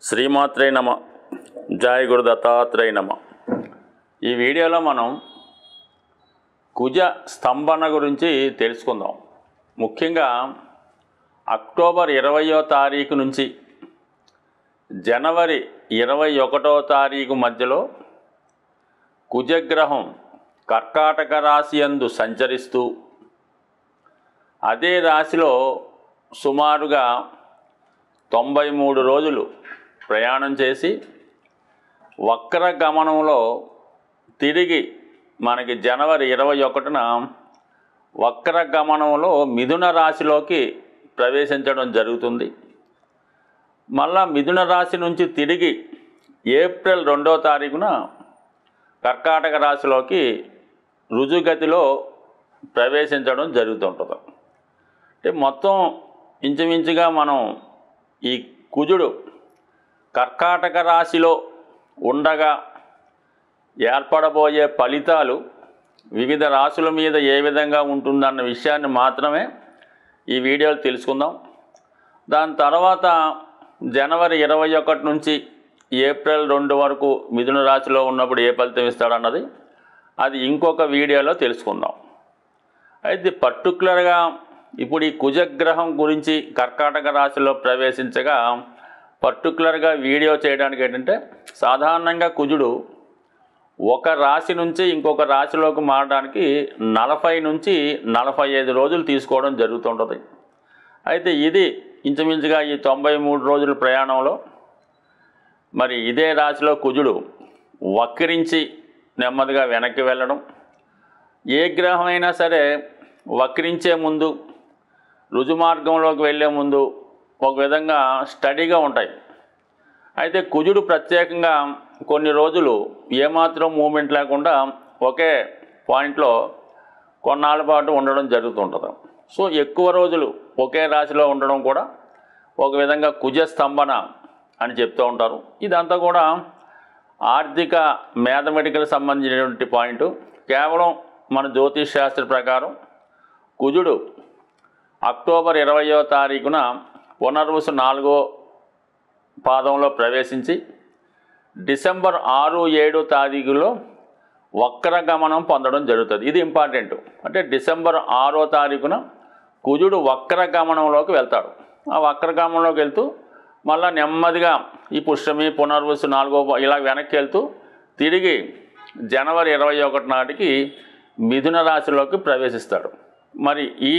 శ్రీమాత్రే నమ. జయ గురు దత్తాత్రేయ నమ. ఈ వీడియోలో మనం కుజ స్తంభన గురించి తెలుసుకుందాం. ముఖ్యంగా అక్టోబర్ 20వ తారీఖు నుంచి జనవరి 21వ తారీఖు మధ్యలో కుజగ్రహం కర్కాటక రాశి యందు సంచరిస్తూ అదే రాశిలో సుమారుగా 93 రోజులు ప్రయాణం చేసి వక్ర గమనంలో తిరిగి మనకి జనవరి 21న వక్ర గమనంలో మిథున రాశిలోకి ప్రవేశించడం జరుగుతుంది. మళ్ళా మిథున రాశి నుంచి తిరిగి ఏప్రిల్ 2వ తారీఖున కర్కాటక రాశిలోకి రుజుగతిలో ప్రవేశించడం జరుగుతుంటుంది. అంటే మొత్తం ఇంచుమించుగా మనం ఈ కుజుడు కర్కాటక రాశిలో ఉండగా ఏర్పడబోయే ఫలితాలు వివిధ రాశుల మీద ఏ విధంగా ఉంటుందన్న విషయాన్ని మాత్రమే ఈ వీడియోలో తెలుసుకుందాం. దాని తర్వాత జనవరి 21 నుంచి ఏప్రిల్ 2 వరకు మిథున రాశిలో ఉన్నప్పుడు ఏ ఫలితం ఇస్తాడన్నది అది ఇంకొక వీడియోలో తెలుసుకుందాం. అయితే పర్టికులర్గా ఇప్పుడు ఈ కుజగ్రహం గురించి కర్కాటక రాశిలో ప్రవేశించగా పర్టికులర్గా వీడియో చేయడానికి ఏంటంటే, సాధారణంగా కుజుడు ఒక రాశి నుంచి ఇంకొక రాశిలోకి మారడానికి 40 నుంచి 45 రోజులు తీసుకోవడం జరుగుతుంటుంది. అయితే ఇది ఇంచుమించుగా ఈ 93 రోజుల ప్రయాణంలో మరి ఇదే రాశిలో కుజుడు వక్రించి నెమ్మదిగా వెనక్కి వెళ్ళడం, ఏ గ్రహం అయినా సరే వక్రించే ముందు రుజుమార్గంలోకి వెళ్ళే ముందు ఒక విధంగా స్టడీగా ఉంటాయి. అయితే కుజుడు ప్రత్యేకంగా కొన్ని రోజులు ఏమాత్రం మూమెంట్ లేకుండా ఒకే పాయింట్లో కొన్నాళ్ళ పాటు ఉండడం జరుగుతుంటుంది. సో ఎక్కువ రోజులు ఒకే రాశిలో ఉండడం కూడా ఒక విధంగా కుజ స్తంభన అని చెప్తూ ఉంటారు. ఇదంతా కూడా ఆర్థిక మ్యాథమెటికల్ సంబంధించినటువంటి పాయింట్. కేవలం మన జ్యోతిష్ శాస్త్ర ప్రకారం కుజుడు అక్టోబర్ 20వ తారీఖున పునర్వసు 4వ పాదంలో ప్రవేశించి డిసెంబర్ 6, 7 తారీఖులో వక్ర గమనం పొందడం జరుగుతుంది. ఇది ఇంపార్టెంట్. అంటే డిసెంబర్ 6వ తారీఖున కుజుడు వక్ర గమనంలోకి వెళ్తాడు. ఆ వక్ర గమనంలోకి వెళ్తూ మళ్ళీ నెమ్మదిగా ఈ పుష్యమి పునర్వసు 4వ ఇలా వెనక్కి వెళ్తూ తిరిగి జనవరి 21 నాటికి మిథున రాశిలోకి ప్రవేశిస్తాడు. మరి ఈ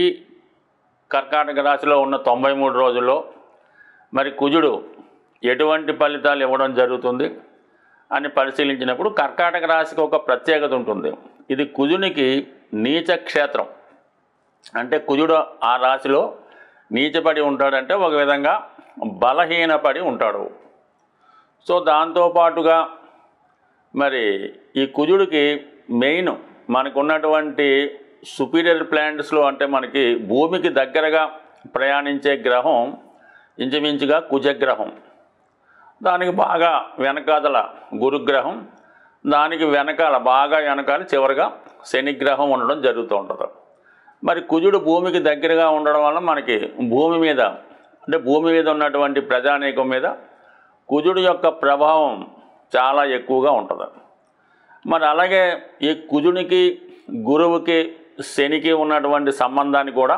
కర్కాటక రాశిలో ఉన్న 93 రోజుల్లో మరి కుజుడు ఎటువంటి ఫలితాలు ఇవ్వడం జరుగుతుంది అని పరిశీలించినప్పుడు కర్కాటక రాశికి ఒక ప్రత్యేకత ఉంటుంది. ఇది కుజునికి నీచ క్షేత్రం. అంటే కుజుడు ఆ రాశిలో నీచపడి ఉంటాడంటే ఒక విధంగా బలహీనపడి ఉంటాడు. సో దాంతోపాటుగా మరి ఈ కుజుడికి మెయిన్ మనకున్నటువంటి సుపీరియర్ ప్లానెట్స్లో అంటే మనకి భూమికి దగ్గరగా ప్రయాణించే గ్రహం ఇంచుమించుగా కుజగ్రహం. దానికి బాగా వెనకాదల గురుగ్రహం, దానికి వెనకాల బాగా వెనకాల చివరిగా శనిగ్రహం ఉండడం జరుగుతూ ఉంటుంది. మరి కుజుడు భూమికి దగ్గరగా ఉండడం వల్ల మనకి భూమి మీద అంటే భూమి మీద ఉన్నటువంటి ప్రజానీకం మీద కుజుడు యొక్క ప్రభావం చాలా ఎక్కువగా ఉంటుంది. మరి అలాగే ఈ కుజునికి గురువుకి శనికి ఉన్నటువంటి సంబంధాన్ని కూడా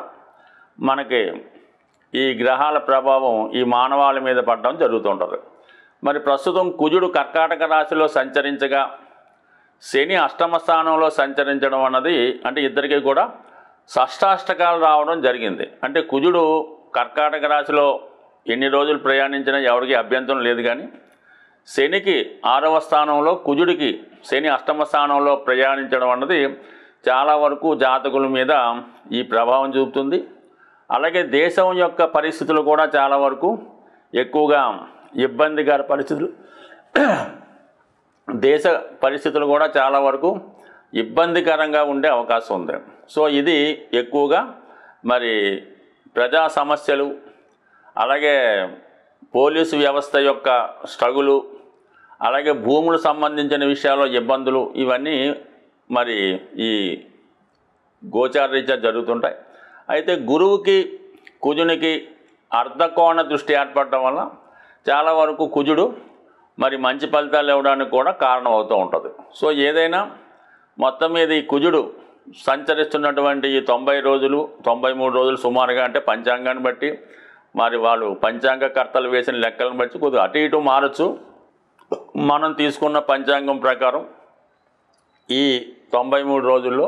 మనకి ఈ గ్రహాల ప్రభావం ఈ మానవాళి మీద పడడం జరుగుతుంటుంది. మరి ప్రస్తుతం కుజుడు కర్కాటక రాశిలో సంచరించగా శని అష్టమ స్థానంలో సంచరించడం అన్నది అంటే ఇద్దరికీ కూడా షష్టాష్టకాలు రావడం జరిగింది. అంటే కుజుడు కర్కాటక రాశిలో ఎన్ని రోజులు ప్రయాణించినా ఎవరికి అభ్యంతరం లేదు. కానీ శనికి 6వ స్థానంలో కుజుడికి శని అష్టమ స్థానంలో ప్రయాణించడం అన్నది చాలా వరకు జాతకుల మీద ఈ ప్రభావం చూపుతుంది. అలాగే దేశం యొక్క పరిస్థితులు కూడా చాలా వరకు ఎక్కువగా ఇబ్బందికర పరిస్థితులు దేశ పరిస్థితులు కూడా చాలా వరకు ఇబ్బందికరంగా ఉండే అవకాశం ఉంది. సో ఇది ఎక్కువగా మరి ప్రజా సమస్యలు, అలాగే పోలీసు వ్యవస్థ యొక్క స్ట్రగులు, అలాగే భూములకు సంబంధించిన విషయాల్లో ఇబ్బందులు ఇవన్నీ మరి ఈ గోచార రీత్యా జరుగుతుంటాయి. అయితే గురువుకి కుజునికి అర్ధకోణ దృష్టి ఏర్పడటం వల్ల చాలా వరకు కుజుడు మరి మంచి ఫలితాలు ఇవ్వడానికి కూడా కారణం అవుతూ ఉంటుంది. సో ఏదైనా మొత్తం మీద ఈ కుజుడు సంచరిస్తున్నటువంటి ఈ 90 రోజులు 93 రోజులు సుమారుగా, అంటే పంచాంగాన్ని బట్టి మరి వాళ్ళు పంచాంగకర్తలు వేసిన లెక్కలను బట్టి కొద్దిగా అటు ఇటు మారచ్చు. మనం తీసుకున్న పంచాంగం ప్రకారం ఈ 93 రోజుల్లో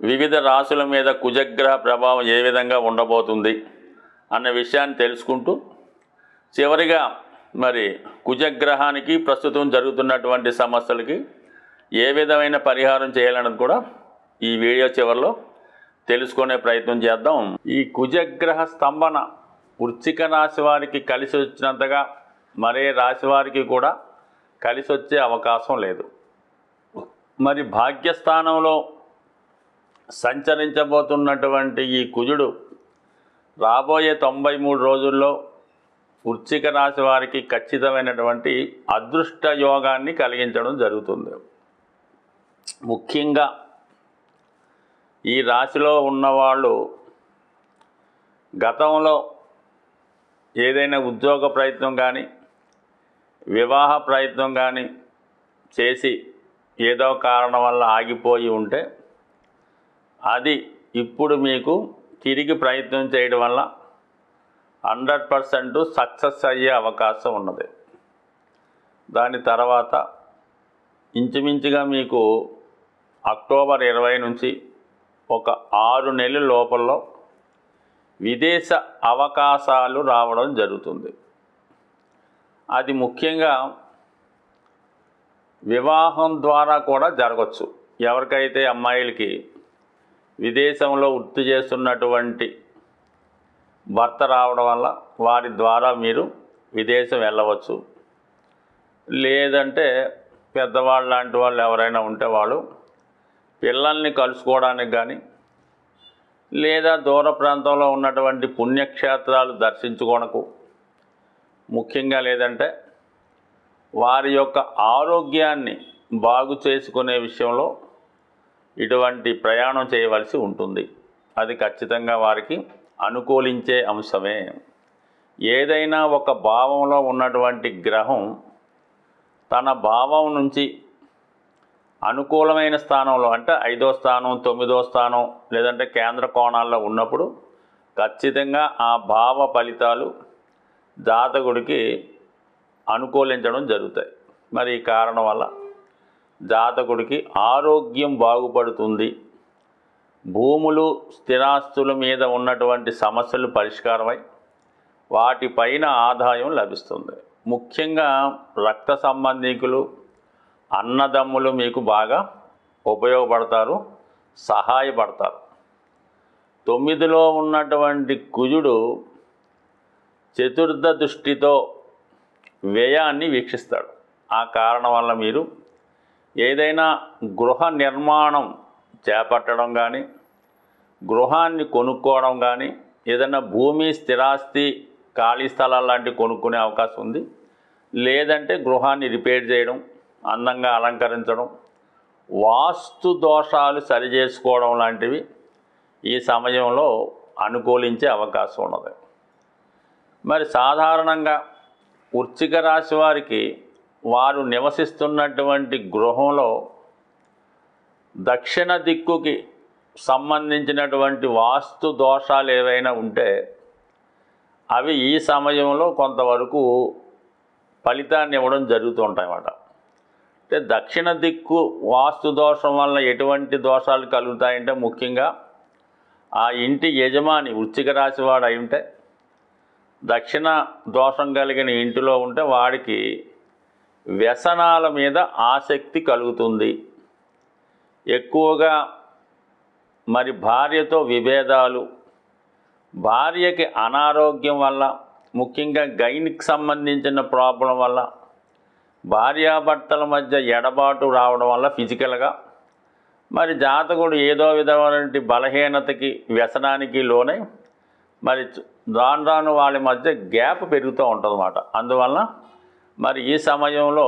వివిధ రాశుల మీద కుజగ్రహ ప్రభావం ఏ విధంగా ఉండబోతుంది అన్న విషయాన్ని తెలుసుకుంటూ చివరిగా మరి కుజగ్రహానికి ప్రస్తుతం జరుగుతున్నటువంటి సమస్యలకి ఏ విధమైన పరిహారం చేయాలన్నది కూడా ఈ వీడియో చివరిలో తెలుసుకునే ప్రయత్నం చేద్దాం. ఈ కుజగ్రహ స్తంభన వృశ్చిక రాశి వారికి కలిసి వచ్చినంతగా మరే రాశి వారికి కూడా కలిసి వచ్చే అవకాశం లేదు. మరి భాగ్యస్థానంలో సంచరించబోతున్నటువంటి ఈ కుజుడు రాబోయే 93 రోజుల్లో వృశ్చిక రాశి వారికి ఖచ్చితమైనటువంటి అదృష్ట యోగాన్ని కలిగించడం జరుగుతుంది. ముఖ్యంగా ఈ రాశిలో ఉన్నవాళ్ళు గతంలో ఏదైనా ఉద్యోగ ప్రయత్నం కానీ వివాహ ప్రయత్నం కానీ చేసి ఏదో కారణం వల్ల ఆగిపోయి ఉంటే అది ఇప్పుడు మీకు తిరిగి ప్రయత్నం చేయడం వల్ల 100% సక్సెస్ అయ్యే అవకాశం ఉన్నది. దాని తర్వాత ఇంచుమించుగా మీకు అక్టోబర్ 20 నుంచి ఒక 6 నెలల లోపల విదేశ అవకాశాలు రావడం జరుగుతుంది. అది ముఖ్యంగా వివాహం ద్వారా కూడా జరగవచ్చు. ఎవరికైతే అమ్మాయిలకి విదేశంలో వృత్తి చేస్తున్నటువంటి భర్త రావడం వల్ల వారి ద్వారా మీరు విదేశం వెళ్ళవచ్చు. లేదంటే పెద్దవాళ్ళు లాంటి వాళ్ళు ఎవరైనా ఉంటే వాళ్ళు పిల్లల్ని కలుసుకోవడానికి కానీ లేదా దూర ప్రాంతంలో ఉన్నటువంటి పుణ్యక్షేత్రాలు దర్శించుకోవడానికి, ముఖ్యంగా లేదంటే వారి యొక్క ఆరోగ్యాన్ని బాగు చేసుకునే విషయంలో ఇటువంటి ప్రయాణం చేయవలసి ఉంటుంది. అది ఖచ్చితంగా వారికి అనుకూలించే అంశమే. ఏదైనా ఒక భావంలో ఉన్నటువంటి గ్రహం తన భావం నుంచి అనుకూలమైన స్థానంలో, అంటే 5వ స్థానం 9వ స్థానం లేదంటే కేంద్ర కోణాల్లో ఉన్నప్పుడు ఖచ్చితంగా ఆ భావ ఫలితాలు జాతకుడికి అనుకూలించడం జరుగుతాయి. మరి ఈ కారణం వల్ల జాతకుడికి ఆరోగ్యం బాగుపడుతుంది. భూములు స్థిరాస్తుల మీద ఉన్నటువంటి సమస్యలు పరిష్కారమై వాటిపైన ఆదాయం లభిస్తుంది. ముఖ్యంగా రక్త సంబంధికులు అన్నదమ్ములు మీకు బాగా ఉపయోగపడతారు, సహాయపడతారు. 9లో ఉన్నటువంటి కుజుడు చతుర్థ దృష్టితో వ్యయాన్ని వీక్షిస్తాడు. ఆ కారణం వల్ల మీరు ఏదైనా గృహ నిర్మాణం చేపట్టడం కానీ, గృహాన్ని కొనుక్కోవడం కానీ, ఏదైనా భూమి స్థిరాస్తి ఖాళీ స్థలాలు లాంటివి కొనుక్కునే అవకాశం ఉంది. లేదంటే గృహాన్ని రిపేర్ చేయడం, అందంగా అలంకరించడం, వాస్తు దోషాలు సరిచేసుకోవడం లాంటివి ఈ సమయంలో అనుకూలించే అవకాశం ఉన్నది. మరి సాధారణంగా వృశ్చిక రాశి వారికి వారు నివసిస్తున్నటువంటి గృహంలో దక్షిణ దిక్కుకి సంబంధించినటువంటి వాస్తు దోషాలు ఏవైనా ఉంటే అవి ఈ సమయంలో కొంతవరకు ఫలితాన్ని ఇవ్వడం జరుగుతూ ఉంటాయన్నమాట. అంటే దక్షిణ దిక్కు వాస్తు దోషం వల్ల ఎటువంటి దోషాలు కలుగుతాయంటే ముఖ్యంగా ఆ ఇంటి యజమాని వృశ్చిక రాశి వాడు అయి ఉంటే, దక్షిణ దోషం కలిగిన ఇంటిలో ఉంటే వాడికి వ్యసనాల మీద ఆసక్తి కలుగుతుంది. ఎక్కువగా మరి భార్యతో విభేదాలు, భార్యకి అనారోగ్యం వల్ల, ముఖ్యంగా గైనికి సంబంధించిన ప్రాబ్లం వల్ల, భార్యాభర్తల మధ్య ఎడబాటు రావడం వల్ల ఫిజికల్గా మరి జాతకుడు ఏదో విధమైన బలహీనతకి వ్యసనానికి లోనై మరి రాను రాను వాళ్ళ మధ్య గ్యాప్ పెరుగుతూ ఉంటుందన్నమాట. అందువల్ల మరి ఈ సమయంలో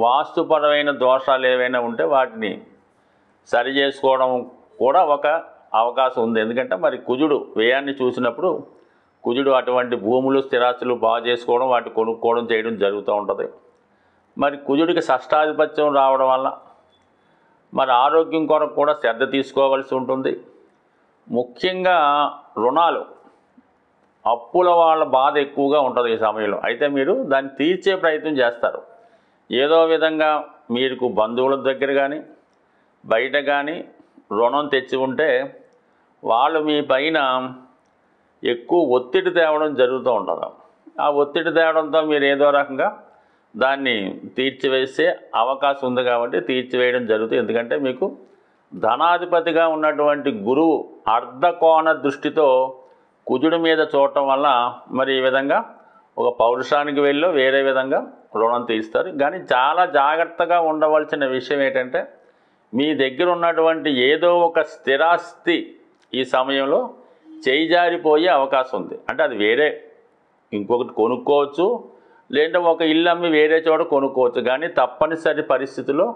వాస్తుపరమైన దోషాలు ఏవైనా ఉంటే వాటిని సరి చేసుకోవడం కూడా ఒక అవకాశం ఉంది. ఎందుకంటే మరి కుజుడు వ్యయాన్ని చూసినప్పుడు కుజుడు అటువంటి భూములు స్థిరాస్తులు బాగు చేసుకోవడం వాటి కొనుక్కోవడం చేయడం జరుగుతూ ఉంటుంది. మరి కుజుడికి షష్టాధిపత్యం రావడం వల్ల మరి ఆరోగ్యం కొరకు కూడా శ్రద్ధ తీసుకోవాల్సి ఉంటుంది. ముఖ్యంగా రుణాలు, అప్పుల వాళ్ళ బాధ ఎక్కువగా ఉంటుంది ఈ సమయంలో. అయితే మీరు దాన్ని తీర్చే ప్రయత్నం చేస్తారు. ఏదో విధంగా మీకు బంధువుల దగ్గర కానీ బయట కానీ రుణం తెచ్చి ఉంటే వాళ్ళు మీ పైన ఎక్కువ ఒత్తిడి తేవడం జరుగుతూ ఉంటుంది. ఆ ఒత్తిడి తేవడంతో మీరు ఏదో రకంగా దాన్ని తీర్చివేసే అవకాశం ఉంది కాబట్టి తీర్చివేయడం జరుగుతుంది. ఎందుకంటే మీకు ధనాధిపతిగా ఉన్నటువంటి గురువు అర్ధకోణ దృష్టితో కుజుడి మీద చూడటం వల్ల మరి ఈ విధంగా ఒక పౌరుషానికి వెళ్ళి వేరే విధంగా రుణం తీస్తారు. కానీ చాలా జాగ్రత్తగా ఉండవలసిన విషయం ఏంటంటే మీ దగ్గర ఉన్నటువంటి ఏదో ఒక స్థిరాస్తి ఈ సమయంలో చేయిజారిపోయే అవకాశం ఉంది. అంటే అది వేరే ఇంకొకటి కొనుక్కోవచ్చు, లేదంటే ఒక ఇల్లు అమ్మి వేరే చోట కొనుక్కోవచ్చు. కానీ తప్పనిసరి పరిస్థితుల్లో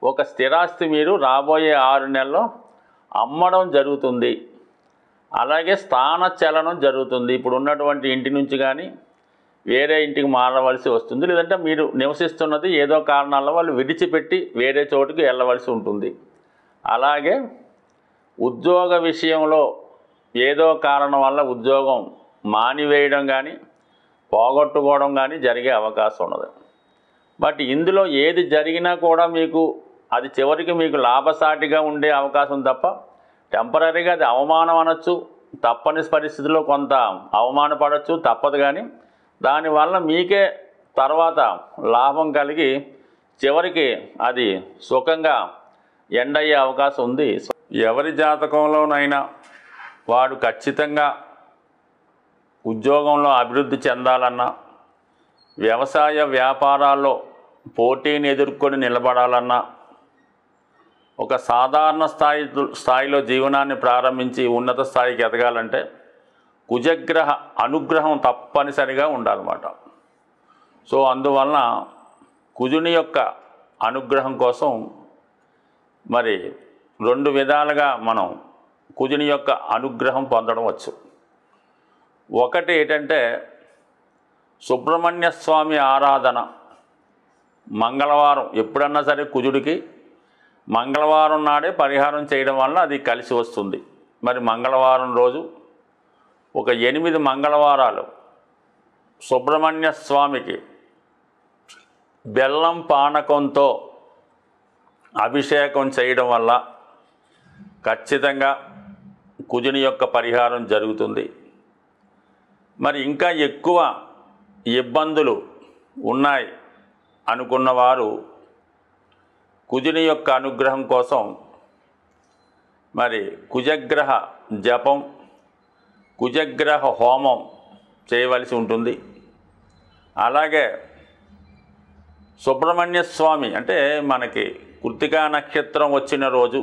ఒక స్థిరాస్తి మీరు రాబోయే 6 నెలల్లో అమ్మడం జరుగుతుంది. అలాగే స్థాన చలనం జరుగుతుంది. ఇప్పుడు ఉన్నటువంటి ఇంటి నుంచి కానీ వేరే ఇంటికి మారవలసి వస్తుంది, లేదంటే మీరు నివసిస్తున్నది ఏదో కారణాల వాళ్ళు విడిచిపెట్టి వేరే చోటుకి వెళ్ళవలసి ఉంటుంది. అలాగే ఉద్యోగ విషయంలో ఏదో కారణం వల్ల ఉద్యోగం మానివేయడం కానీ పోగొట్టుకోవడం కానీ జరిగే అవకాశం ఉన్నది. బట్ ఇందులో ఏది జరిగినా కూడా మీకు అది చివరికి మీకు లాభసాటిగా ఉండే అవకాశం తప్ప టెంపరీగా అది అవమానం అనొచ్చు, తప్పని పరిస్థితుల్లో కొంత అవమానపడవచ్చు, తప్పదు. కానీ దానివల్ల మీకే తర్వాత లాభం కలిగి చివరికి అది సుఖంగా ఎండ్ అయ్యే అవకాశం ఉంది. ఎవరి జాతకంలోనైనా వాడు ఖచ్చితంగా ఉద్యోగంలో అభివృద్ధి చెందాలన్నా, వ్యవసాయ వ్యాపారాల్లో పోటీని ఎదుర్కొని నిలబడాలన్నా, ఒక సాధారణ స్థాయిలో జీవనాన్ని ప్రారంభించి ఉన్నత స్థాయికి ఎదగాలంటే కుజగ్రహ అనుగ్రహం తప్పనిసరిగా ఉండాలన్నమాట. సో అందువలన కుజుని యొక్క అనుగ్రహం కోసం మరి 2 విధాలుగా మనం కుజుని యొక్క అనుగ్రహం పొందడం వచ్చు. ఒకటి ఏంటంటే సుబ్రహ్మణ్య స్వామి ఆరాధన. మంగళవారం ఎప్పుడన్నా సరే కుజుడికి మంగళవారం నాడే పరిహారం చేయడం వల్ల అది కలిసి వస్తుంది. మరి మంగళవారం రోజు ఒక 8 మంగళవారాలు సుబ్రహ్మణ్య స్వామికి బెల్లం పానకంతో అభిషేకం చేయడం వల్ల ఖచ్చితంగా కుజుని యొక్క పరిహారం జరుగుతుంది. మరి ఇంకా ఎక్కువ ఇబ్బందులు ఉన్నాయి అనుకున్నవారు కుజుని యొక్క అనుగ్రహం కోసం మరి కుజగ్రహ జపం, కుజగ్రహ హోమం చేయవలసి ఉంటుంది. అలాగే సుబ్రహ్మణ్య స్వామి అంటే మనకి కృత్తికా నక్షత్రం వచ్చిన రోజు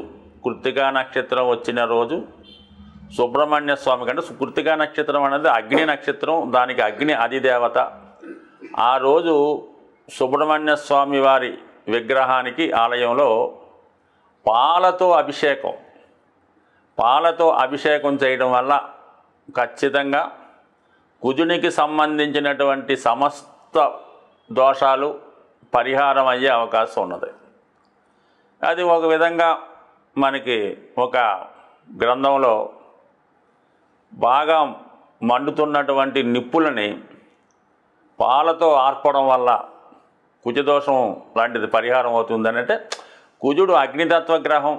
సుబ్రహ్మణ్య స్వామి కంటే కృత్తికా నక్షత్రం అనేది అగ్ని నక్షత్రం, దానికి అగ్ని అధిదేవత. ఆ రోజు సుబ్రహ్మణ్య స్వామి వారి విగ్రహానికి ఆలయంలో పాలతో అభిషేకం చేయడం వల్ల ఖచ్చితంగా కుజునికి సంబంధించినటువంటి సమస్త దోషాలు పరిహారం అయ్యే అవకాశం ఉన్నది. అది ఒక విధంగా మనకి ఒక గ్రంథంలో బాగా మండుతున్నటువంటి నిప్పులని పాలతో ఆర్పడం వల్ల కుజదోషం లాంటిది పరిహారం అవుతుందని. అంటే కుజుడు అగ్నితత్వ గ్రహం.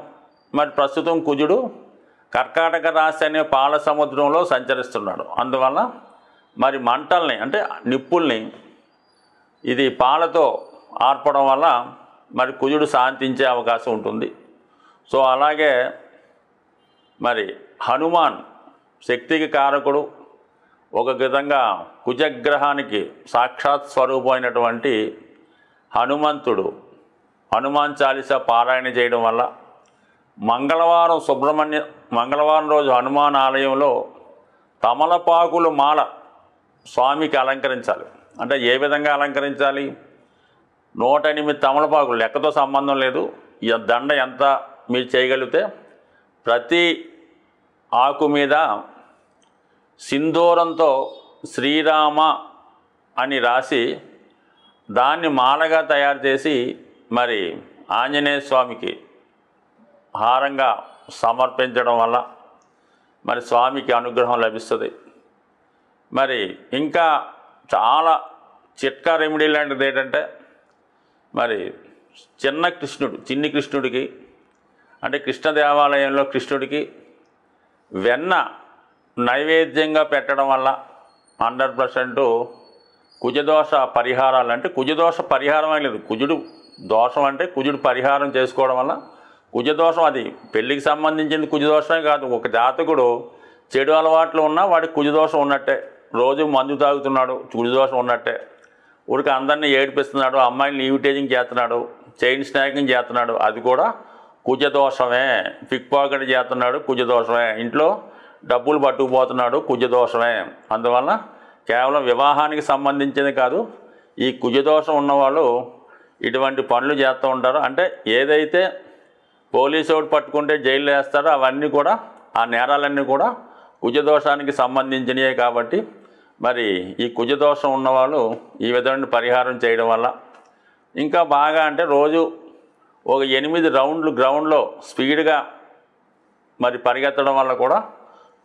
మరి ప్రస్తుతం కుజుడు కర్కాటక రాశి అనే పాల సముద్రంలో సంచరిస్తున్నాడు. అందువల్ల మరి మంటల్ని అంటే నిప్పుల్ని ఇది పాలతో ఆర్పడం వల్ల మరి కుజుడు శాంతించే అవకాశం ఉంటుంది. సో అలాగే మరి హనుమాన్ శక్తికి కారకుడు. ఒక విధంగా కుజగ్రహానికి సాక్షాత్ స్వరూపమైనటువంటి హనుమంతుడు హనుమాన్ చాలీసా పారాయణ చేయడం వల్ల మంగళవారం రోజు హనుమాన్ ఆలయంలో తమలపాకులు మాల స్వామికి అలంకరించాలి. అంటే ఏ విధంగా అలంకరించాలి? 108 తమలపాకులు, లెక్కతో సంబంధం లేదు. ఈ దండ ఎంత మీరు చేయగలిగితే ప్రతి ఆకు మీద సింధూరంతో శ్రీరామ అని రాసి దాన్ని మాలగా తయారు చేసి మరి ఆంజనేయ స్వామికి హారంగా సమర్పించడం వల్ల మరి స్వామికి అనుగ్రహం లభిస్తుంది. మరి ఇంకా చాలా చిట్కా రెమెడీ లాంటిది ఏంటంటే మరి చిన్ని కృష్ణుడికి అంటే కృష్ణ దేవాలయంలో కృష్ణుడికి వెన్న నైవేద్యంగా పెట్టడం వల్ల 100% కుజదోష పరిహారాలు, అంటే కుజదోష పరిహారం లేదు, కుజుడు దోషం అంటే కుజుడు పరిహారం చేసుకోవడం వల్ల కుజదోషం, అది పెళ్ళికి సంబంధించింది కుజదోషమే కాదు, ఒక జాతకుడు చెడు అలవాట్లు ఉన్నా వాడికి కుజదోషం ఉన్నట్టే, రోజు మందు తాగుతున్నాడు కుజదోషం ఉన్నట్టే, ఊరికి అందరినీ ఏడిపిస్తున్నాడు, అమ్మాయిని ఈవిటేజింగ్ చేస్తున్నాడు, చైన్ స్నాకింగ్ చేస్తున్నాడు, అది కూడా కుజదోషమే, పిక్ పాకెట్ చేస్తున్నాడు కుజదోషమే, ఇంట్లో డబ్బులు పట్టుకుపోతున్నాడు కుజదోషమే. అందువల్ల కేవలం వివాహానికి సంబంధించింది కాదు, ఈ కుజదోషం ఉన్నవాళ్ళు ఇటువంటి పనులు చేస్తూ ఉంటారు. అంటే ఏదైతే పోలీసు వాడు పట్టుకుంటే జైల్లో వేస్తారో అవన్నీ కూడా, ఆ నేరాలన్నీ కూడా కుజదోషానికి సంబంధించినవే. కాబట్టి మరి ఈ కుజదోషం ఉన్నవాళ్ళు ఈ విధమైన పరిహారం చేయడం వల్ల ఇంకా బాగా, అంటే రోజు ఒక 8 రౌండ్లు గ్రౌండ్లో స్పీడ్గా మరి పరిగెత్తడం వల్ల కూడా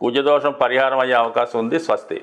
కుజదోషం పరిహారం అయ్యే అవకాశం ఉంది. స్వస్తి.